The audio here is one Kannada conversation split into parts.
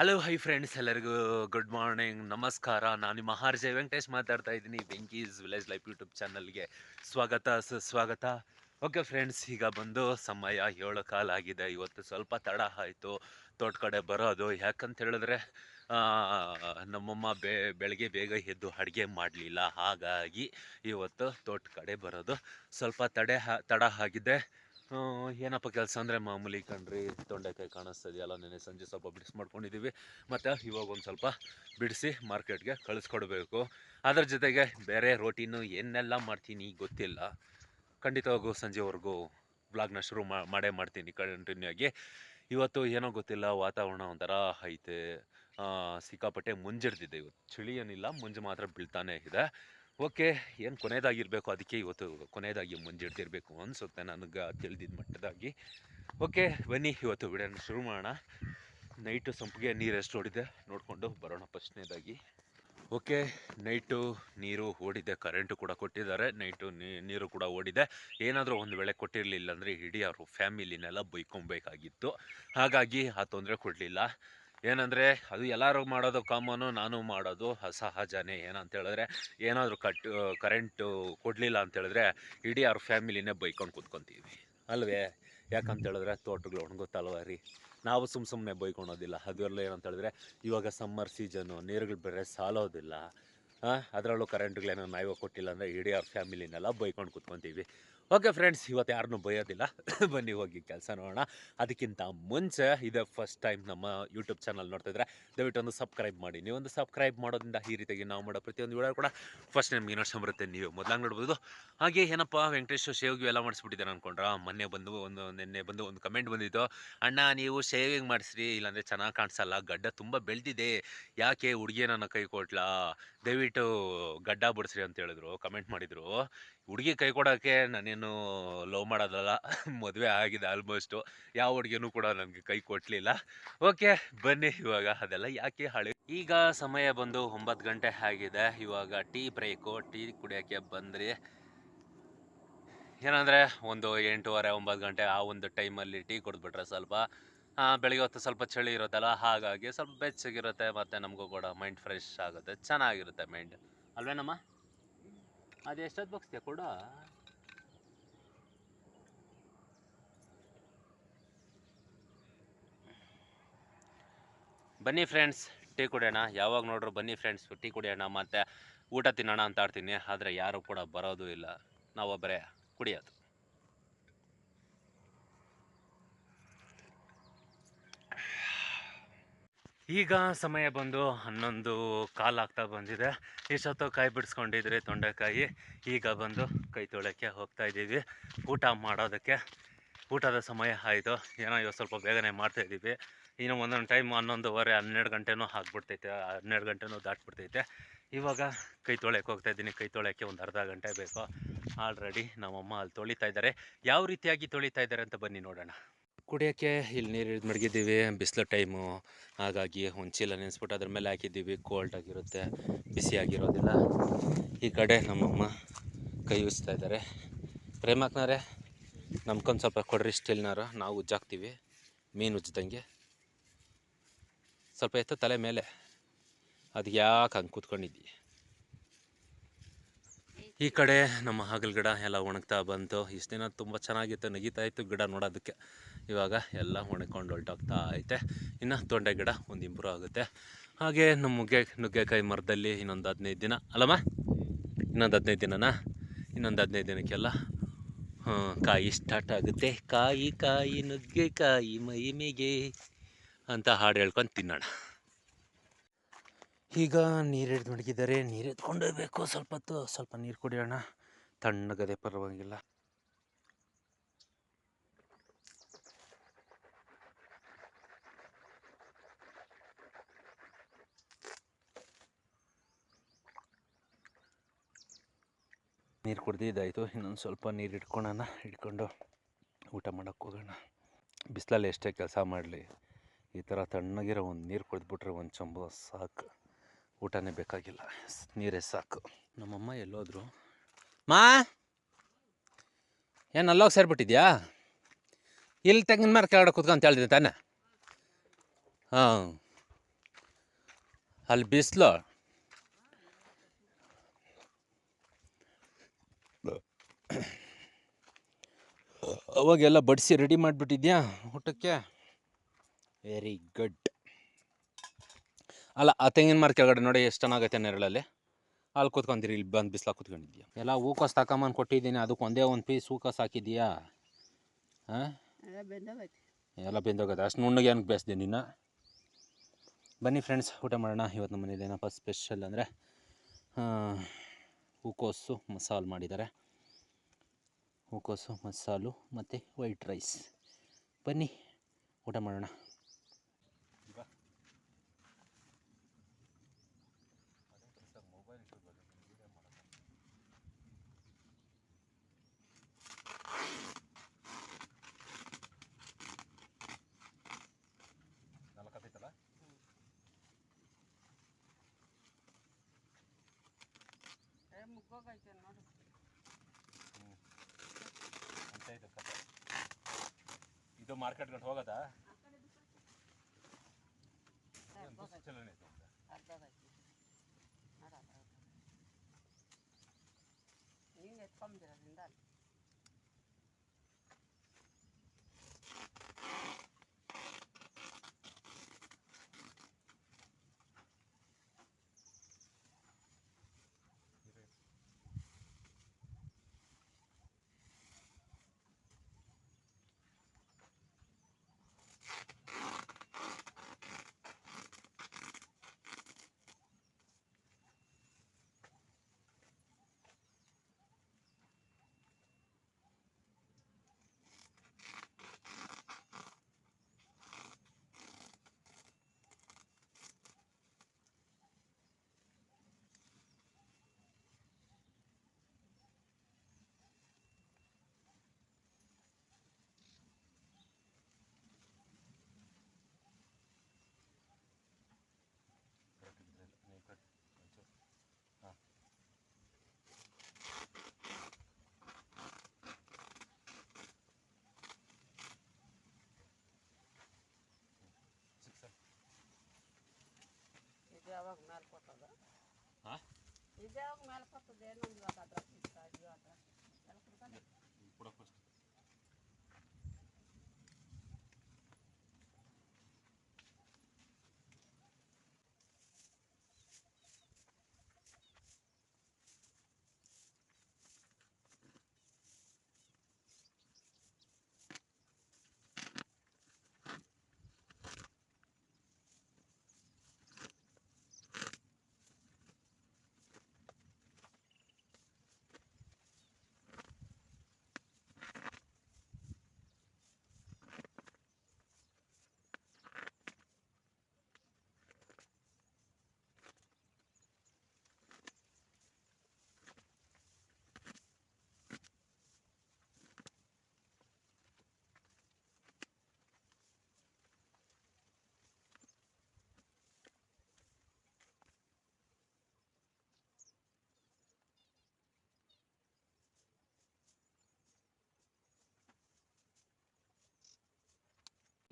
ಹಲೋ ಹೈ ಫ್ರೆಂಡ್ಸ್, ಎಲ್ಲರಿಗೂ ಗುಡ್ ಮಾರ್ನಿಂಗ್, ನಮಸ್ಕಾರ. ನಾನು ನಿಮ್ಮ ಆರ್ ಜೆ ವೆಂಕಟೇಶ್ ಮಾತಾಡ್ತಾ ಇದ್ದೀನಿ. ಬೆಂಕೀಸ್ ವಿಲೇಜ್ ಲೈಫ್ ಯೂಟ್ಯೂಬ್ ಚಾನಲ್ಗೆ ಸ್ವಾಗತ ಸುಸ್ವಾಗತ. ಓಕೆ ಫ್ರೆಂಡ್ಸ್, ಈಗ ಬಂದು ಸಮಯ 7 ಕಾಲ ಆಗಿದೆ. ಇವತ್ತು ಸ್ವಲ್ಪ ತಡ ಆಯಿತು ತೋಟ ಕಡೆ ಬರೋದು. ಯಾಕಂತ ಹೇಳಿದ್ರೆ ನಮ್ಮಮ್ಮ ಬೆಳಗ್ಗೆ ಬೇಗ ಎದ್ದು ಅಡುಗೆ ಮಾಡಲಿಲ್ಲ. ಹಾಗಾಗಿ ಇವತ್ತು ತೋಟ ಕಡೆ ಬರೋದು ಸ್ವಲ್ಪ ತಡ ಆಗಿದೆ. ಏನಪ್ಪ ಕೆಲಸ ಅಂದರೆ ಮಾಮೂಲಿ ಕಣ್ರಿ, ತೊಂಡೆಕಾಯಿ ಕಾಣಿಸ್ತದೆಯಲ್ಲ, ನೆನೆ ಸಂಜೆ ಸ್ವಲ್ಪ ಬಿಡಿಸಿ ಮಾಡ್ಕೊಂಡಿದ್ದೀವಿ. ಮತ್ತು ಇವಾಗ ಒಂದು ಸ್ವಲ್ಪ ಬಿಡಿಸಿ ಮಾರ್ಕೆಟ್ಗೆ ಕಳಿಸ್ಕೊಡ್ಬೇಕು. ಅದರ ಜೊತೆಗೆ ಬೇರೆ ರೋಟೀನು ಏನೆಲ್ಲ ಮಾಡ್ತೀನಿ ಗೊತ್ತಿಲ್ಲ. ಖಂಡಿತವಾಗೂ ಸಂಜೆವರೆಗೂ ವ್ಲಾಗ್ನ ಶುರು ಮಾಡೇ ಮಾಡ್ತೀನಿ ಕಂಟಿನ್ಯೂ ಆಗಿ. ಇವತ್ತು ಏನೋ ಗೊತ್ತಿಲ್ಲ, ವಾತಾವರಣ ಒಂಥರ ಐತೆ. ಸಿಕ್ಕಾಪಟ್ಟೆ ಮುಂಜಿಡ್ದಿದೆ. ಇವತ್ತು ಚಳಿ ಏನಿಲ್ಲ, ಮುಂಜು ಮಾತ್ರ ಬೀಳ್ತಾನೆ ಇದೆ. ಓಕೆ, ಏನು ಕೊನೆಯದಾಗಿರಬೇಕು, ಅದಕ್ಕೆ ಇವತ್ತು ಕೊನೆಯದಾಗಿ ಮುಂಜಿಡ್ದಿರಬೇಕು ಅನಿಸುತ್ತೆ ನನಗೆ ತಿಳಿದಿದ್ದ ಮಟ್ಟದಾಗಿ. ಓಕೆ ಬನ್ನಿ, ಇವತ್ತು ವಿಡಿಯೋನ ಶುರು ಮಾಡೋಣ. ನೈಟು ಸಂಪಿಗೆ ನೀರು ಎಷ್ಟು ಹೊಡಿದೆ ನೋಡಿಕೊಂಡು ಬರೋಣ ಫಸ್ಟ್ನೇದಾಗಿ. ಓಕೆ, ನೈಟು ನೀರು ಓಡಿದೆ, ಕರೆಂಟು ಕೂಡ ಕೊಟ್ಟಿದ್ದಾರೆ. ನೈಟು ನೀರು ಕೂಡ ಓಡಿದೆ. ಏನಾದರೂ ಒಂದು ವೇಳೆ ಕೊಟ್ಟಿರಲಿಲ್ಲ ಅಂದರೆ ಇಡೀ ಅವರು ಫ್ಯಾಮಿಲಿನೆಲ್ಲ ಬೈಕೊಬೇಕಾಗಿತ್ತು. ಹಾಗಾಗಿ ಆ ತೊಂದರೆ ಕೊಡಲಿಲ್ಲ. ಏನಂದರೆ ಅದು ಎಲ್ಲರೂ ಮಾಡೋದು ಕಾಮನು, ನಾನು ಮಾಡೋದು ಅಸಹಜನೇ. ಏನಂತ ಹೇಳಿದ್ರೆ ಏನಾದರೂ ಕರೆಂಟು ಕೊಡಲಿಲ್ಲ ಅಂತೇಳಿದ್ರೆ ಇಡೀ ಅವ್ರ ಫ್ಯಾಮಿಲಿನೇ ಬೈಕೊಂಡು ಕೂತ್ಕೊತೀವಿ ಅಲ್ವೇ. ಯಾಕಂತ ಹೇಳಿದ್ರೆ ತೋಟಗಳು ಒಣಗುತ್ತಲ್ವ ರೀ. ನಾವು ಸುಮ್ಮನೆ ಬೈಕೊಳೋದಿಲ್ಲ. ಅದೆಲ್ಲ ಏನಂತ ಹೇಳಿದ್ರೆ ಇವಾಗ ಸಮ್ಮರ್ ಸೀಸನ್ನು, ನೀರುಗಳು ಬೇರೆ ಸಾಲೋದಿಲ್ಲ. ಅದರಲ್ಲೂ ಕರೆಂಟ್ಗಳೇನೋ ನಾವೇ ಕೊಟ್ಟಿಲ್ಲ ಅಂದರೆ ಇಡೀ ಅವ್ರ ಫ್ಯಾಮಿಲಿನೆಲ್ಲ ಬೈಕೊಂಡು ಕೂತ್ಕೊತೀವಿ. ಓಕೆ ಫ್ರೆಂಡ್ಸ್, ಇವತ್ತು ಯಾರನ್ನೂ ಬೈಯೋದಿಲ್ಲ. ಬನ್ನಿ ಹೋಗಿ ಕೆಲಸ ನೋಡೋಣ. ಅದಕ್ಕಿಂತ ಮುಂಚೆ ಇದೇ ಫಸ್ಟ್ ಟೈಮ್ ನಮ್ಮ ಯೂಟ್ಯೂಬ್ ಚಾನಲ್ ನೋಡ್ತಿದ್ರೆ ದಯವಿಟ್ಟು ಒಂದು ಸಬ್ಸ್ಕ್ರೈಬ್ ಮಾಡಿ. ನೀವೊಂದು ಸಬ್ಸ್ಕ್ರೈಬ್ ಮಾಡೋದ್ರಿಂದ ಈ ರೀತಿಯಾಗಿ ನಾವು ಮಾಡೋ ಪ್ರತಿಯೊಂದು ವಿಡಿಯೋ ಕೂಡ ಫಸ್ಟ್ ನಿಮ್ಗೆ ಇನ್ನಷ್ಟು ಬರುತ್ತೆ, ನೀವು ಮೊದಲಾಗಿ ನೋಡ್ಬೋದು. ಹಾಗೆ ಏನಪ್ಪ ವೆಂಕಟೇಶ್ ಶೇವಿಗೆ ಎಲ್ಲ ಮಾಡಿಸ್ಬಿಟ್ಟಿದ್ದಾರೆ ಅಂದ್ಕೊಂಡ್ರ. ನಿನ್ನೆ ಬಂದು ಒಂದು ಕಮೆಂಟ್ ಬಂದಿತ್ತು, ಅಣ್ಣ ನೀವು ಶೇವಿಂಗ್ ಮಾಡಿಸ್ರಿ, ಇಲ್ಲಾಂದರೆ ಚೆನ್ನಾಗಿ ಕಾಣಿಸಲ್ಲ, ಗಡ್ಡ ತುಂಬ ಬೆಳೆದಿದೆ, ಯಾಕೆ ಹುಡುಗಿ ನನ್ನ ಕೈ ಕೊಟ್ಲಾ, ದಯವಿಟ್ಟು ಗಡ್ಡ ಬಿಡಿಸ್ರಿ ಅಂತ ಹೇಳಿದ್ರು, ಕಮೆಂಟ್ ಮಾಡಿದರು. ಹುಡುಗಿ ಕೈ ಕೊಡೋಕ್ಕೆ ನಾನೇನು ಲವ್ ಮಾಡೋದಲ್ಲ, ಮದುವೆ ಆಗಿದೆ ಆಲ್ಮೋಸ್ಟು. ಯಾವ ಹುಡುಗಿನೂ ಕೂಡ ನನಗೆ ಕೈ ಕೊಟ್ಟಲಿಲ್ಲ. ಓಕೆ ಬನ್ನಿ, ಇವಾಗ ಅದೆಲ್ಲ ಯಾಕೆ ಹಳೆ. ಈಗ ಸಮಯ ಬಂದು 9 ಗಂಟೆ ಆಗಿದೆ. ಇವಾಗ ಟೀ ಬ್ರೇಕು. ಟೀ ಕುಡಿಯೋಕ್ಕೆ ಬಂದ್ರಿ. ಏನಂದರೆ ಒಂದು 8:30 9 ಗಂಟೆ ಆ ಒಂದು ಟೈಮಲ್ಲಿ ಟೀ ಕುಡಿದ್ಬಿಟ್ರೆ ಸ್ವಲ್ಪ ಬೆಳಿಗ್ಗೆ ಹೊತ್ತು ಸ್ವಲ್ಪ ಚಳಿ ಇರುತ್ತಲ್ಲ, ಹಾಗಾಗಿ ಸ್ವಲ್ಪ ಬೆಚ್ಚಗಿರುತ್ತೆ. ಮತ್ತು ನಮಗೂ ಕೂಡ ಮೈಂಡ್ ಫ್ರೆಶ್ ಆಗುತ್ತೆ, ಚೆನ್ನಾಗಿರುತ್ತೆ ಮೈಂಡ್, ಅಲ್ವೇನಮ್ಮ? ಅದು ಎಷ್ಟೊತ್ತು ಬಗ್ಸ್ತೀಯ ಕೂಡ. ಬನ್ನಿ ಫ್ರೆಂಡ್ಸ್, ಟೀ ಕುಡಿಯೋಣ. ಯಾವಾಗ ನೋಡ್ರು ಬನ್ನಿ ಫ್ರೆಂಡ್ಸ್ ಟೀ ಕುಡಿಯೋಣ ಮತ್ತು ಊಟ ತಿನ್ನೋಣ ಅಂತ ಆಡ್ತೀನಿ. ಆದರೆ ಯಾರು ಕೂಡ ಬರೋದು ಇಲ್ಲ, ನಾವೊಬ್ಬರೇ ಕುಡಿಯೋದು. ಈಗ ಸಮಯ ಬಂದು 11 ಕಾಲು ಆಗ್ತಾ ಬಂದಿದೆ. ಇಷ್ಟೊತ್ತು ಕಾಯಿ ಬಿಡಿಸ್ಕೊಂಡಿದ್ರಿ ತೊಂಡೆಕಾಯಿ. ಈಗ ಬಂದು ಕೈ ತೊಳೆಯೋಕ್ಕೆ ಹೋಗ್ತಾ ಇದ್ದೀವಿ ಊಟ ಮಾಡೋದಕ್ಕೆ. ಊಟದ ಸಮಯ ಆಯಿತು. ಏನೋ ಇವತ್ತು ಸ್ವಲ್ಪ ಬೇಗನೆ ಮಾಡ್ತಾಯಿದ್ದೀವಿ. ಇನ್ನು ಒಂದೊಂದು ಟೈಮ್ 11:30 12 ಗಂಟೆನೂ ಆಗಿಬಿಡ್ತೈತೆ, 12 ಗಂಟೆನೂ ದಾಟ್ಬಿಡ್ತೈತೆ. ಇವಾಗ ಕೈ ತೊಳೆಯೋಕ್ಕೆ ಹೋಗ್ತಾ ಇದ್ದೀನಿ. ಕೈ ತೊಳೆಯೋಕ್ಕೆ ಒಂದು ಅರ್ಧ ಗಂಟೆ ಬೇಕು. ಆಲ್ರೆಡಿ ನಮ್ಮಮ್ಮ ಅಲ್ಲಿ ತೊಳಿತಾ ಇದ್ದಾರೆ. ಯಾವ ರೀತಿಯಾಗಿ ತೊಳಿತಾ ಇದ್ದಾರೆ ಅಂತ ಬನ್ನಿ ನೋಡೋಣ. ಕುಡಿಯೋಕ್ಕೆ ಇಲ್ಲಿ ನೀರು ಹಿಡಿದು ಮಡಗಿದ್ದೀವಿ, ಬಿಸಿಲು ಟೈಮು, ಹಾಗಾಗಿ ಒಂದು ಚೀಲ ನೆನೆಸ್ಬಿಟ್ಟು ಅದ್ರ ಮೇಲೆ ಹಾಕಿದ್ದೀವಿ. ಕೋಲ್ಡಾಗಿರುತ್ತೆ, ಬಿಸಿಯಾಗಿರೋದಿಲ್ಲ. ಈ ಕಡೆ ನಮ್ಮಮ್ಮ ಕೈ ಉಜ್ತಾ ಇದ್ದಾರೆ. ಪ್ರೇಮಕ್ಕನವರೇ, ನಮ್ಗೊಂದು ಸ್ವಲ್ಪ ಕೊಡ್ರಿ ಸ್ಟಿಲ್ನಾರು, ನಾವು ಉಜ್ಜಾಕ್ತೀವಿ ಮೀನು ಉಜ್ದಂಗೆ. ಸ್ವಲ್ಪ ಎತ್ತು ತಲೆ ಮೇಲೆ, ಅದು ಯಾಕೆ ಹಂಗೆ ಕೂತ್ಕೊಂಡಿದ್ದಿ. ಈ ಕಡೆ ನಮ್ಮ ಹಾಗಲ ಗಿಡ ಎಲ್ಲ ಒಣಗ್ತಾ ಬಂತು. ಇಷ್ಟು ದಿನ ತುಂಬ ಚೆನ್ನಾಗಿತ್ತು, ನಗೀತಾ ಇತ್ತು ಗಿಡ ನೋಡೋದಕ್ಕೆ. ಇವಾಗ ಎಲ್ಲ ಒಣಕೊಂಡು ಹೊಲ್ಟೋಗ್ತಾ ಐತೆ. ಇನ್ನು ತೊಂಡೆ ಗಿಡ ಒಂದು ಇಂಪ್ರೂವ್ ಆಗುತ್ತೆ. ಹಾಗೆ ನಮ್ಮ ನುಗ್ಗೆಕಾಯಿ ಮರದಲ್ಲಿ ಇನ್ನೊಂದು 15 ದಿನ ಅಲ್ಲಮ್ಮ, ಇನ್ನೊಂದು 15 ದಿನನಾ, ಇನ್ನೊಂದು 15 ದಿನಕ್ಕೆಲ್ಲ ಕಾಯಿ ಸ್ಟಾರ್ಟ್ ಆಗುತ್ತೆ. ಕಾಯಿ ಕಾಯಿ ನುಗ್ಗೆಕಾಯಿ ಮೈಮೆಗೆ ಅಂತ ಹಾಡು ಹೇಳ್ಕೊಂಡು ತಿನ್ನೋಣ. ಈಗ ನೀರು ಹಿಡ್ದು ಮಡಗಿದ್ದಾರೆ, ನೀರು ಎತ್ಕೊಂಡು ಹೋಗ್ಬೇಕು. ಸ್ವಲ್ಪ ಹೊತ್ತು ಸ್ವಲ್ಪ ನೀರು ಕುಡಿಯೋಣ, ತಣ್ಣಗದೆ ಪರವಾಗಿಲ್ಲ. ನೀರು ಕುಡ್ದಿದ್ದಾಯಿತು. ಇನ್ನೊಂದು ಸ್ವಲ್ಪ ನೀರು ಹಿಡ್ಕೊಂಡು ಊಟ ಮಾಡೋಕ್ಕೆ ಹೋಗೋಣ. ಬಿಸಿಲಲ್ಲಿ ಎಷ್ಟೇ ಕೆಲಸ ಮಾಡಲಿ, ಈ ಥರ ತಣ್ಣಗಿರೋ ಒಂದು ನೀರು ಕುಡಿದ್ಬಿಟ್ರೆ ಒಂದು ಚಂಬು ಸಾಕು, ಊಟನೇ ಬೇಕಾಗಿಲ್ಲ, ನೀರೇ ಸಾಕು. ನಮ್ಮಮ್ಮ ಎಲ್ಲೋದ್ರು? ಮಾ ಏನು ಅಲ್ಲೋಗಿ ಸೇರಿಬಿಟ್ಟಿದ್ಯಾ? ಇಲ್ಲಿ ತೆಂಗಿನ ಮರ ಕೆಳಗಡೆ ಕೂತ್ಕೊಂತ ಹೇಳ್ತಿದ್ದೆ ತಾನೆ. ಹಾಂ, ಅಲ್ಲಿ ಬಿಸಿಲು ಅವಾಗೆಲ್ಲ ಬಡಿಸಿ ರೆಡಿ ಮಾಡಿಬಿಟ್ಟಿದ್ಯಾ ಊಟಕ್ಕೆ? Very good. ಅಲ್ಲ ಆ ತೆಂಗಿನ ಮರ ಕೆಳಗಡೆ ನೋಡಿ ಎಷ್ಟು ಚೆನ್ನಾಗೈತೆ ನೆರಳಲ್ಲಿ. ಅಲ್ಲಿ ಕೂತ್ಕೊಂತೀರಿ, ಇಲ್ಲಿ ಬಂದು ಬಿಸ್ಲಾಗ ಕೂತ್ಕೊಂಡಿದ್ಯಾ. ಎಲ್ಲ ಹೂಕೋಸು ತಗೊಂಬಂದು ಕೊಟ್ಟಿದ್ದೀನಿ, ಅದಕ್ಕೆ ಒಂದೇ ಒಂದು ಪೀಸ್ ಹೂಕೋಸು ಹಾಕಿದ್ಯಾ? ಹಾಂ, ಎಲ್ಲ ಬೆಂದೋಗತ್ತೆ. ಅಷ್ಟು ನುಣ್ಣಗೆ ಏನಕ್ಕೆ ಬೇಯಿಸ್ದೆ ನೀನು? ಬನ್ನಿ ಫ್ರೆಂಡ್ಸ್, ಊಟ ಮಾಡೋಣ. ಇವತ್ತು ನಮ್ಮ ಮನೇಲಿ ಏನಪ್ಪ ಸ್ಪೆಷಲ್ ಅಂದರೆ ಹೂಕೋಸು ಮಸಾಲೆ ಮಾಡಿದ್ದಾರೆ. ಹೂಕೋಸು ಮಸಾಲು ಮತ್ತು ವೈಟ್ ರೈಸ್. ಬನ್ನಿ ಊಟ ಮಾಡೋಣ. ಇದು ಮಾರ್ಕೆಟ್ ಗಂಟು ಹೋಗೋದಾ?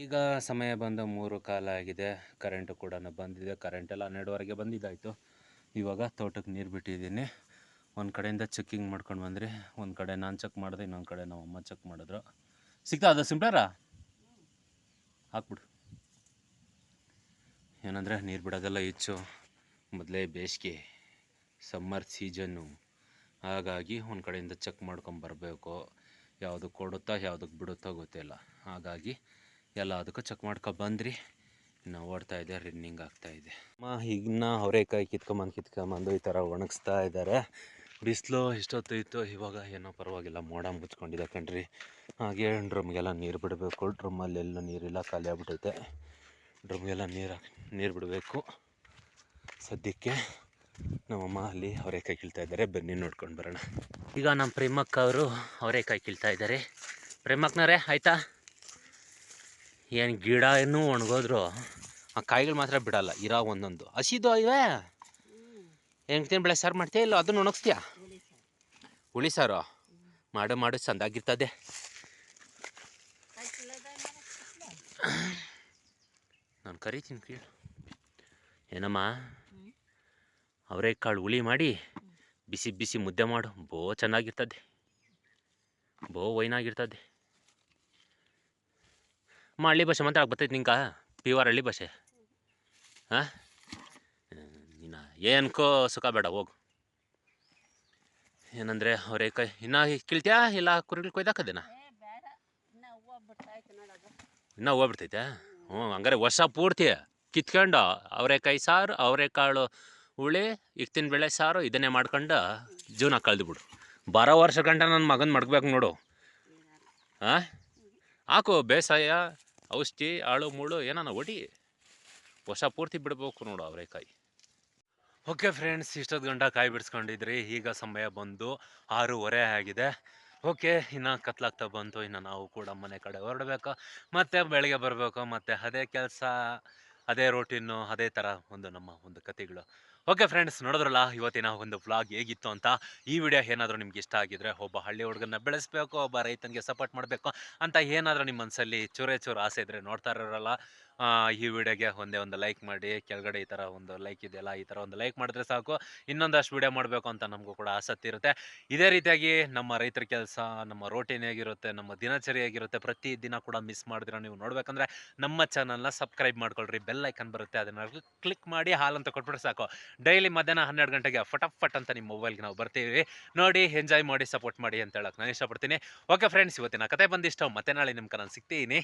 ಈಗ ಸಮಯ ಬಂದು 3:15 ಆಗಿದೆ. ಕರೆಂಟು ಕೂಡ ಬಂದಿದೆ. ಕರೆಂಟೆಲ್ಲ 12ವರೆಗೆ ಬಂದಿದ್ದಾಯಿತು. ಇವಾಗ ತೋಟಕ್ಕೆ ನೀರು ಬಿಟ್ಟಿದ್ದೀನಿ. ಒಂದು ಕಡೆಯಿಂದ ಚೆಕ್ಕಿಂಗ್ ಮಾಡ್ಕೊಂಡು ಬಂದ್ರಿ. ಒಂದು ಕಡೆ ನಾನು ಚೆಕ್ ಮಾಡಿದೆ, ಇನ್ನೊಂದು ಕಡೆ ನಮ್ಮ ಅಮ್ಮ ಚೆಕ್ ಮಾಡಿದ್ರು. ಸಿಗ್ತಾ ಅದು ಸಿಂಪ್ಲರಾ ಹಾಕ್ಬಿಡು. ಏನಂದರೆ ನೀರು ಬಿಡೋದೆಲ್ಲ ಹೆಚ್ಚು. ಮೊದಲೇ ಬೇಸಿಗೆ ಸಮ್ಮರ್ ಸೀಸನ್ನು, ಹಾಗಾಗಿ ಒಂದು ಕಡೆಯಿಂದ ಚೆಕ್ ಮಾಡ್ಕೊಂಬರ್ಬೇಕು. ಯಾವುದಕ್ಕೆ ಕೊಡುತ್ತಾ ಯಾವುದಕ್ಕೆ ಬಿಡುತ್ತಾ ಗೊತ್ತಿಲ್ಲ. ಹಾಗಾಗಿ ಎಲ್ಲ ಅದಕ್ಕೂ ಚೆಕ್ ಮಾಡ್ಕೊಬಂದ್ರಿ. ಇನ್ನು ಓಡ್ತಾಯಿದೆ, ರನ್ನಿಂಗ್ ಆಗ್ತಾಯಿದೆ. ಇನ್ನು ಅವರೆಕಾಯಿ ಕಿತ್ಕೊಂಬಂದು ಈ ಥರ ಒಣಗಿಸ್ತಾ ಇದ್ದಾರೆ. ಬಿಸಿಲು ಎಷ್ಟೊತ್ತು ಇತ್ತು, ಇವಾಗ ಏನೋ ಪರವಾಗಿಲ್ಲ, ಮೋಡ ಮುಚ್ಕೊಂಡಿದೆ ಕಣ್ರಿ. ಹಾಗೆ ಡ್ರಮ್ಗೆಲ್ಲ ನೀರು ಬಿಡಬೇಕು. ಡ್ರಮ್ಮಲ್ಲೆಲ್ಲ ನೀರಿಲ್ಲ, ಖಾಲಿ ಆಗ್ಬಿಟ್ಟೈತೆ. ಡ್ರಮ್ಗೆಲ್ಲ ನೀರು ಬಿಡಬೇಕು. ಸದ್ಯಕ್ಕೆ ನಮ್ಮಮ್ಮ ಅಲ್ಲಿ ಅವರೆಕಾಯಿ ಕೀಳ್ತಾ ಇದ್ದಾರೆ. ಬನ್ನಿ ನೋಡ್ಕೊಂಡು ಬರೋಣ. ಈಗ ನಮ್ಮ ಪ್ರೇಮಕ್ಕ ಅವರು ಅವರೆಕಾಯಿ ಕೀಳ್ತಾ ಇದ್ದಾರೆ. ಪ್ರೇಮಕ್ಕನವರೇ ಆಯಿತಾ? ಏನು ಗಿಡ ಇನ್ನೂ ಒಣಗೋದ್ರು ಆ ಕಾಯಿಗಳು ಮಾತ್ರ ಬಿಡಲ್ಲ. ಇರೋ ಒಂದೊಂದು ಹಸಿದು ಇವೆ. ಹೆಂಗೆ ಬೆಳೆ ಸಾರು ಮಾಡ್ತೀಯ ಇಲ್ಲ ಅದನ್ನು ಒಣಗಿಸ್ತೀಯಾ? ಹುಳಿ ಸಾರು ಮಾಡು ಚಂದಾಗಿರ್ತದೆ. ನಾನು ಕರಿತೀನಿ ಕೇಳು. ಏನಮ್ಮ ಅವರೆಕಾಳು ಹುಳಿ ಮಾಡಿ ಬಿಸಿ ಬಿಸಿ ಮುದ್ದೆ ಮಾಡು, ಬೋ ಚೆನ್ನಾಗಿರ್ತದೆ, ಬೋ ವೈನಾಗಿರ್ತದೆ. ಹಳ್ಳಿ ಭಾಷೆ ಮಾತಾಡಕ್ಕೆ ಬರ್ತೈತೆ ನಿಂಕ? ಪ್ಯೂರ್ ಹಳ್ಳಿ ಭಾಷೆ. ಹಾಂ, ನೀನು ಏನಕ್ಕೋ ಸುಖ ಬೇಡ ಹೋಗು. ಏನಂದರೆ ಅವರೆಕಾಯಿ ಇನ್ನೂ ಕೀಳ್ತ್ಯಾ ಇಲ್ಲ ಕುರಿಗಳು ಕೊಯ್ದಾಕದೇನಾ? ಇನ್ನೂ ಹೂವು ಬಿಡ್ತೈತೆ. ಹಂಗಾರೆ ವರ್ಷ ಪೂರ್ತಿ ಕಿತ್ಕೊಂಡು ಅವರೆಕಾಯಿ ಸಾರು, ಅವರೆಕಾಳು ಹುಳಿ, ಹಿಟ್ಟಿನ ಬೇಳೆ ಸಾರು ಇದನ್ನೇ ಮಾಡ್ಕೊಂಡು ಜೀವನ ಕಳೆದುಬಿಡು. ಬರೋ ವರ್ಷ ಗಂಟ ನನ್ನ ಮಗನ ಮಡ್ಗ್ಬೇಕು ನೋಡು. ಹಾಂ, ಹಾಕು ಬೇಸಾಯ ಔಷಧಿ ಆಳು ಮುಳು ಏನಾನ ಹೊಡಿ, ವರ್ಷ ಪೂರ್ತಿ ಬಿಡ್ಬೇಕು ನೋಡು ಅವರೆಕಾಯಿ. ಓಕೆ ಫ್ರೆಂಡ್ಸ್, ಇಷ್ಟೊತ್ತು ಗಂಟ ಕಾಯಿ ಬಿಡಿಸ್ಕೊಂಡಿದ್ರಿ. ಈಗ ಸಮಯ ಬಂದು 6:30 ಆಗಿದೆ. ಓಕೆ, ಇನ್ನು ಕತ್ಲಾಗ್ತಾ ಬಂತು. ಇನ್ನು ನಾವು ಕೂಡ ಮನೆ ಕಡೆ ಹೊರಡಬೇಕು, ಮತ್ತೆ ಬೆಳಗ್ಗೆ ಬರಬೇಕು, ಮತ್ತೆ ಅದೇ ಕೆಲಸ, ಅದೇ ರೋಟೀನು, ಅದೇ ಥರ ನಮ್ಮ ಒಂದು ಕತೆಗಳು. ಓಕೆ ಫ್ರೆಂಡ್ಸ್, ನೋಡಿದ್ರಲ್ಲ ಇವತ್ತಿನ ಒಂದು ವ್ಲಾಗ್ ಹೇಗಿತ್ತು ಅಂತ. ಈ ವಿಡಿಯೋ ಏನಾದರೂ ನಿಮ್ಗೆ ಇಷ್ಟ ಆಗಿದ್ರೆ, ಒಬ್ಬ ಹಳ್ಳಿ ಹುಡುಗನ ಬೆಳೆಸಬೇಕು, ಒಬ್ಬ ರೈತನಿಗೆ ಸಪೋರ್ಟ್ ಮಾಡಬೇಕು ಅಂತ ಏನಾದರೂ ನಿಮ್ಮ ಮನಸ್ಸಲ್ಲಿ ಚೂರೇ ಚೂರು ಆಸೆ ಇದ್ದರೆ, ನೋಡ್ತಾ ಇರೋರಲ್ಲ ಈ ವಿಡಿಯೋಗೆ ಒಂದೇ ಒಂದು ಲೈಕ್ ಮಾಡಿ. ಕೆಳಗಡೆ ಈ ಥರ ಒಂದು ಲೈಕ್ ಇದೆಯಲ್ಲ, ಈ ಥರ ಒಂದು ಲೈಕ್ ಮಾಡಿದ್ರೆ ಸಾಕು, ಇನ್ನೊಂದಷ್ಟು ವಿಡಿಯೋ ಮಾಡಬೇಕು ಅಂತ ನಮಗೂ ಕೂಡ ಆಸಕ್ತಿ ಇರುತ್ತೆ. ಇದೇ ರೀತಿಯಾಗಿ ನಮ್ಮ ರೈತರ ಕೆಲಸ, ನಮ್ಮ ರೋಟೀನ್ ಹೇಗಿರುತ್ತೆ, ನಮ್ಮ ದಿನಚರಿ ಹೇಗಿರುತ್ತೆ, ಪ್ರತಿ ದಿನ ಕೂಡ ಮಿಸ್ ಮಾಡಿದ್ರೆ ನೀವು ನೋಡ್ಬೇಕಂದ್ರೆ ನಮ್ಮ ಚಾನಲ್ನ ಸಬ್ಸ್ಕ್ರೈಬ್ ಮಾಡ್ಕೊಳ್ರಿ. ಬೆಲ್ ಐಕನ್ ಬರುತ್ತೆ, ಅದನ್ನು ಕ್ಲಿಕ್ ಮಾಡಿ ಹಾಲ್ ಅಂತ ಕೊಟ್ಬಿಟ್ರೆ ಸಾಕು. ಡೈಲಿ ಮಧ್ಯಾಹ್ನ 12 ಗಂಟೆಗೆ ಫಟಾಫಟ್ ಅಂತ ನಿಮ್ಮ ಮೊಬೈಲ್ಗೆ ನಾವು ಬರ್ತೀವಿ. ನೋಡಿ, ಎಂಜಾಯ್ ಮಾಡಿ, ಸಪೋರ್ಟ್ ಮಾಡಿ ಅಂತ ಹೇಳಕ್ಕೆ ನಾನು ಇಷ್ಟಪಡ್ತೀನಿ. ಓಕೆ ಫ್ರೆಂಡ್ಸ್, ಇವತ್ತಿನ ಕತೆ ಬಂದಿಷ್ಟ. ಮತ್ತೆ ನಾಳೆ ನಿಮ್ಗೆ ನಾನು ಸಿಗ್ತೀನಿ.